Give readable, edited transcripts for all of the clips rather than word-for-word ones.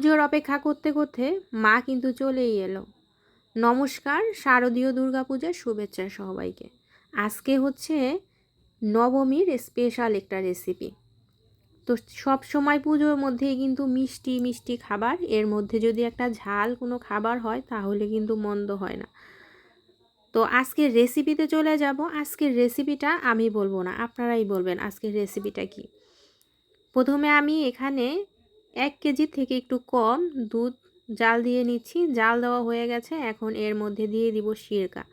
ধৈর্যর অপেক্ষা করতে করতে মা কিন্তু চলেই এলো। নমস্কার, শারদীয় দুর্গাপূজার শুভেচ্ছা সবাইকে। আজকে হচ্ছে নবমীর স্পেশাল একটা রেসিপি। তো সব সময় পুজোর মধ্যেই কিন্তু মিষ্টি মিষ্টি খাবার, এর মধ্যে যদি একটা ঝাল কোনো খাবার হয় তাহলে কিন্তু মন্দ হয় না। তো আজকের রেসিপিতে চলে যাব। আজকের রেসিপিটা আমি বলবো না, আপনারাই বলবেন আজকের রেসিপিটা কি। প্রথমে আমি এখানে 1 কেজি থেকে একটু কম দুধ জাল দিয়ে নিচ্ছি। জাল দেওয়া হয়ে গেছে, এখন এর মধ্যে দিয়ে দিব সিরকা।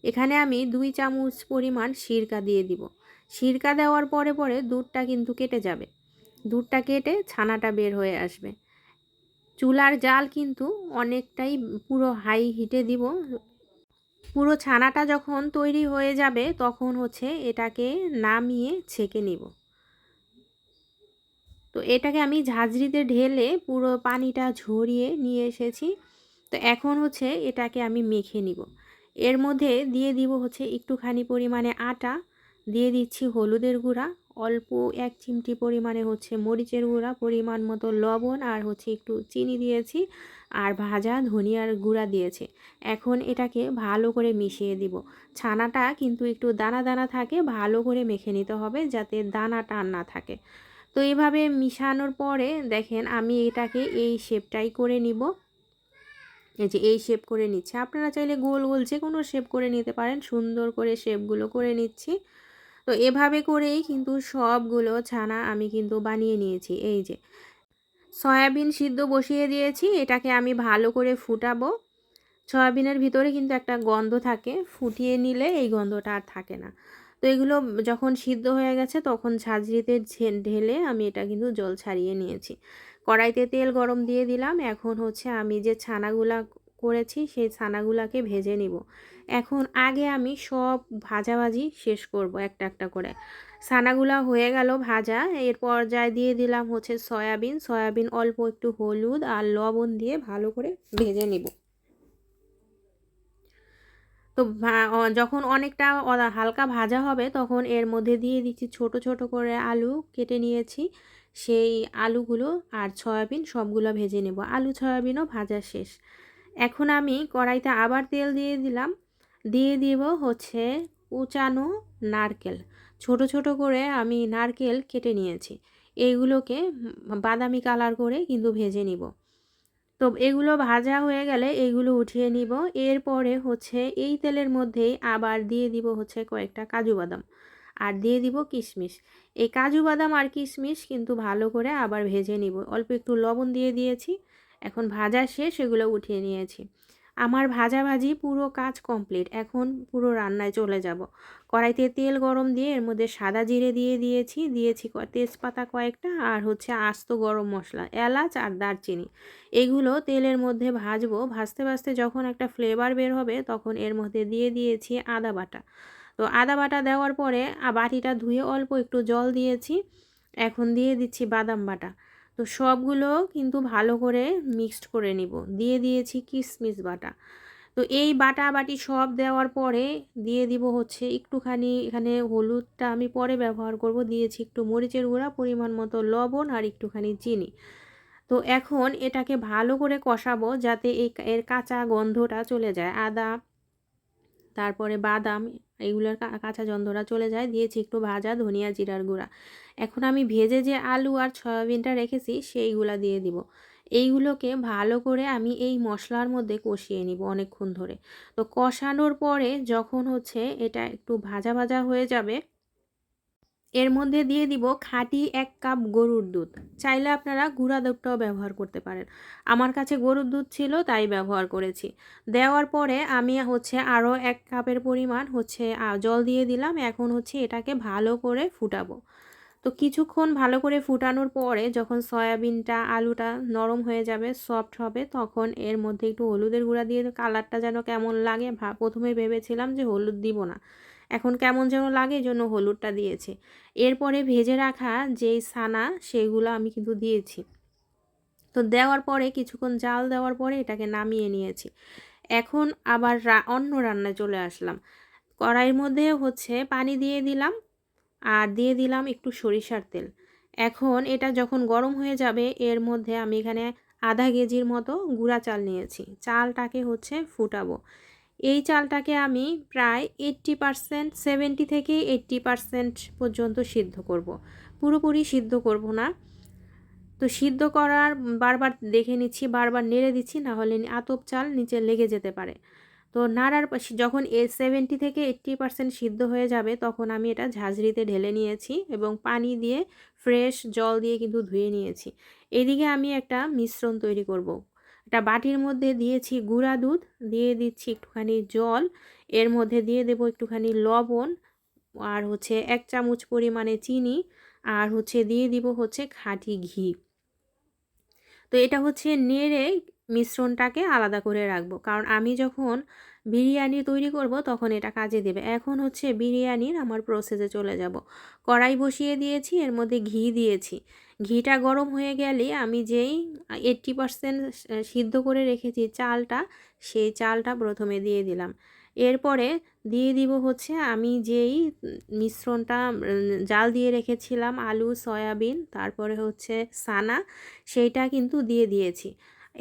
এখানে আমি 2 চামচ পরিমাণ সিরকা দিয়ে দিব। সিরকা দেওয়ার পরে পরে দুধটা কিন্তু কেটে যাবে, দুধটা কেটে ছানাটা বের হয়ে আসবে। চুলার জাল কিন্তু অনেকটাই পুরো হাই হিটে দিব। পুরো ছানাটা যখন তৈরি হয়ে যাবে তখন হচ্ছে এটাকে নামিয়ে ছেঁকে নিব। তো এটাকে আমি ঝাঁঝরিতে ঢেলে পুরো পানিটা ঝরিয়ে নিয়ে এসেছি। তো এখন হচ্ছে এটাকে আমি মেখে নিব। এর মধ্যে দিয়ে দিব হচ্ছে একটুখানি পরিমাণে আটা, দিয়ে দিচ্ছি হলুদের গুঁড়া, অল্প 1 চিমটি পরিমাণে হচ্ছে মরিচের গুঁড়া, পরিমাণ মতো লবণ, আর হচ্ছে একটু চিনি দিয়েছি, আর ভাজা ধনিয়ার গুঁড়া দিয়েছি। এখন এটাকে ভালো করে মিশিয়ে দিব। ছানাটা কিন্তু একটু দানা দানা থাকে, ভালো করে মেখে নিতে হবে যাতে দানাটা না থাকে। তো এইভাবে মিশানোর পরে দেখেন আমি এটাকে এই শেপটাই করে নিব। এই যে এই শেপ করে নিচ্ছে, আপনারা চাইলে গোল গোল যে কোনো শেপ করে নিতে পারেন। সুন্দর করে শেপগুলো করে নিচ্ছি। তো এভাবে করেই কিন্তু সবগুলো ছানা আমি কিন্তু বানিয়ে নিয়েছি। এই যে সয়াবিন সিদ্ধ বসিয়ে দিয়েছি, এটাকে আমি ভালো করে ফুটাবো। সয়াবিনের ভিতরে কিন্তু একটা গন্ধ থাকে, ফুটিয়ে নিলে এই গন্ধটা আর থাকে না। তো এগুলো যখন সিদ্ধ হয়ে গেছে তখন ঝাঁঝরিতে ঢেলে আমি এটা কিন্তু জল ছাড়িয়ে নিয়েছি। কড়াইতে তেল গরম দিয়ে দিলাম। এখন হচ্ছে আমি যে ছানাগুলা করেছি সেই ছানাগুলাকে ভেজে নিব। এখন আগে আমি সব ভাজাভাজি শেষ করব একটা একটা করে। ছানাগুলা হয়ে গেল ভাজা, এর পর্যায়ে দিয়ে দিলাম হচ্ছে সয়াবিন অল্প একটু হলুদ আর লবণ দিয়ে ভালো করে ভেজে নিব। তো যখন অনেকটা হালকা ভাজা হবে তখন এর মধ্যে দিয়ে দিচ্ছি ছোট ছোট করে আলু কেটে নিয়েছি। সেই আলুগুলো আর সয়াবিন সবগুলো ভেজে নেব। আলু সয়াবিনও ভাজা শেষ। এখন আমি কড়াইতে আবার তেল দিয়ে দিলাম। দিয়ে দিব হচ্ছে কুচানো নারকেল। ছোট ছোট করে আমি নারকেল কেটে নিয়েছি। এইগুলোকে বাদামি কালার করে কিন্তু ভেজে নিব। তো এগুলো ভাজা হয়ে গেলে এগুলো উঠিয়ে নিব। এরপরে হচ্ছে এই তেলের মধ্যেই আবার দিয়ে দিব হচ্ছে কয়েকটা কাজু বাদাম, আর দিয়ে দিব কিশমিশ। এই কাজু বাদাম আর কিশমিশ কিন্তু ভালো করে আবার ভেজে নিব। অল্প একটু লবণ দিয়ে দিয়েছি। এখন ভাজা শেষ, এগুলো উঠিয়ে নিয়েছি। আমার ভাজাভাজি পুরো কাজ কমপ্লিট। এখন পুরো রান্নায় চলে যাব। কড়াইতে তেল গরম দিয়ে এর মধ্যে সাদা জিরে দিয়ে দিয়েছি তেজপাতা কয়েকটা, আর হচ্ছে আস্ত গরম মশলা, এলাচ আর দারচিনি। এগুলো তেলের মধ্যে ভাজবো। ভাজতে ভাজতে যখন একটা ফ্লেভার বের হবে তখন এর মধ্যে দিয়ে দিয়েছি আদা বাটা। তো আদা বাটা দেওয়ার পরে বাটিটা ধুয়ে অল্প একটু জল দিয়েছি। এখন দিয়ে দিচ্ছি বাদাম বাটা। তো সবগুলো কিন্তু ভালো করে মিক্সড করে নিব। দিয়ে দিয়েছি কিশমিশ বাটা। তো এই বাটা বাটি সব দেওয়ার পরে দিয়ে দিব হচ্ছে একটুখানি, এখানে হলুদটা আমি পরে ব্যবহার করব, দিয়েছি একটু মরিচের গুঁড়া, পরিমাণ মতো লবণ আর একটুখানি চিনি। তো এখন এটাকে ভালো করে কষাবো যাতে এর কাঁচা গন্ধটা চলে যায়। আদা, তারপরে বাদাম, এগুলোর কাঁচা গন্ধটা চলে যায়। দিয়েছি একটু ভাজা ধনিয়া জিরার গুঁড়া। এখন আমি ভেজে যে আলু আর সয়াবিনটা রেখেছি সেইগুলা দিয়ে দিব। এইগুলোকে ভালো করে আমি এই মশলার মধ্যে কষিয়ে নিব অনেকক্ষণ ধরে। তো কষানোর পরে যখন হচ্ছে এটা একটু ভাজা ভাজা হয়ে যাবে, এর মধ্যে দিয়ে দিব খাঁটি 1 কাপ গরুর দুধ। চাইলে আপনারা গুঁড়া দুধটাও ব্যবহার করতে পারেন। আমার কাছে গরুর দুধ ছিল তাই ব্যবহার করেছি। দেওয়ার পরে আমি হচ্ছে আরও 1 কাপের পরিমাণ হচ্ছে জল দিয়ে দিলাম। এখন হচ্ছে এটাকে ভালো করে ফুটাবো। তো কিছুক্ষণ ভালো করে ফুটানোর পরে যখন সয়াবিনটা আলুটা নরম হয়ে যাবে, সফট হবে, তখন এর মধ্যে একটু হলুদের গুঁড়া দিয়ে কালারটা যেন কেমন লাগে, প্রথমে ভেবেছিলাম যে হলুদ দিব না, এখন কেমন যেন লাগে এই জন্য হলুদটা দিয়েছি। এরপরে ভেজে রাখা যেই ছানা সেগুলো আমি কিন্তু দিয়েছি। তো দেওয়ার পরে কিছুক্ষণ জাল দেওয়ার পরে এটাকে নামিয়ে নিয়েছি। এখন আবার অন্য রান্নায় চলে আসলাম। কড়াইয়ের মধ্যে হচ্ছে পানি দিয়ে দিলাম, আর দিয়ে দিলাম একটু সরিষার তেল। এখন এটা যখন গরম হয়ে যাবে এর মধ্যে আমি এখানে আধা কেজির মতো গুঁড়া চাল নিয়েছি। চালটাকে হচ্ছে ফুটাবো। এই চালটাকে আমি প্রায় 80%, 70 থেকে 80% পর্যন্ত সিদ্ধ করব। পুরোপুরি সিদ্ধ করব না। তো সিদ্ধ করার বারবার দেখে নিচ্ছি, বারবার নেড়ে দিচ্ছি, না হলে আতপ চাল নিচে লেগে যেতে পারে। তো নাড়ার যখন 70 থেকে 80% সিদ্ধ হয়ে যাবে তখন আমি এটা ঝাঁঝরিতে ঢেলে নিয়েছি এবং পানি দিয়ে ফ্রেশ জল দিয়ে কিন্তু ধুয়ে নিয়েছি। এদিকে আমি একটা মিশ্রণ তৈরি করব। একটা বাটির মধ্যে দিয়েছি গুঁড়া দুধ, দিয়ে দিচ্ছি একটুখানি জল, এর মধ্যে দিয়ে দেবো একটুখানি লবণ, আর হচ্ছে 1 চামচ পরিমাণে চিনি, আর হচ্ছে দিয়ে দিব হচ্ছে খাঁটি ঘি। তো এটা হচ্ছে নেড়ে মিশ্রণটাকে আলাদা করে রাখবো, কারণ আমি যখন বিরিয়ানি তৈরি করব তখন এটা কাজে দেবে। এখন হচ্ছে বিরিয়ানির আমার প্রসেসে চলে যাব। কড়াই বসিয়ে দিয়েছি, এর মধ্যে ঘি দিয়েছি। ঘিটা গরম হয়ে গেলে আমি যেই 80% সিদ্ধ করে রেখেছি চালটা, সেই চালটা প্রথমে দিয়ে দিলাম। এরপরে দিয়ে দিব হচ্ছে আমি যেই মিশ্রণটা জাল দিয়ে রেখেছিলাম, আলু, সয়াবিন, তারপরে হচ্ছে সানা, সেইটা কিন্তু দিয়ে দিয়েছি।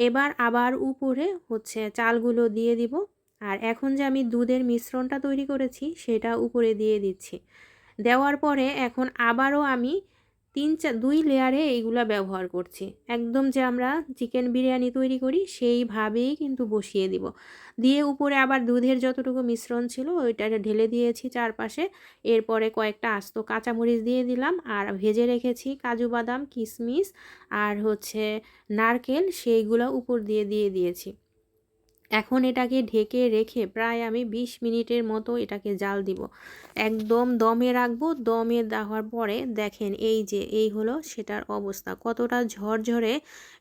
এবার আবার উপরে হচ্ছে চালগুলো দিয়ে দিব। আর এখন যে আমি দুধের মিশ্রণটা তৈরি করেছি সেটা উপরে দিয়ে দিচ্ছি। দেওয়ার পরে এখন আবারও আমি 2 লেয়ারে এইগুলা ব্যবহার করছি। একদম যে আমরা চিকেন বিরিয়ানি তৈরি করি সেইভাবেই কিন্তু বসিয়ে দিব। দিয়ে উপরে আবার দুধের যতটুকু মিশ্রণ ছিল ওইটা ঢেলে দিয়েছি চারপাশে। এরপরে কয়েকটা আস্ত কাঁচামরিচ দিয়ে দিলাম, আর ভেজে রেখেছি কাজু বাদাম, কিশমিশ আর হচ্ছে নারকেল, সেইগুলো উপর দিয়ে দিয়েছি। এখন এটাকে ঢেকে রেখে প্রায় আমি 20 মিনিটের মতো এটাকে জাল দিব। একদম দমে রাখবো। দমে দেওয়ার পরে দেখেন এই হলো সেটার অবস্থা, কতটা ঝরঝরে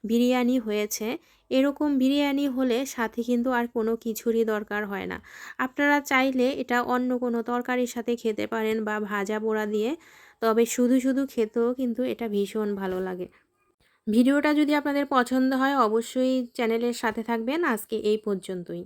বিরিয়ানি হয়েছে। এরকম বিরিয়ানি হলে সাথে কিন্তু আর কোনো কিছুরই দরকার হয় না। আপনারা চাইলে এটা অন্য কোনো তরকারির সাথে খেতে পারেন বা ভাজা পোড়া দিয়ে, তবে শুধু শুধু খেতেও কিন্তু এটা ভীষণ ভালো লাগে। ভিডিওটা যদি আপনাদের পছন্দ হয় অবশ্যই চ্যানেলের সাথে থাকবেন। আজকে এই পর্যন্তই।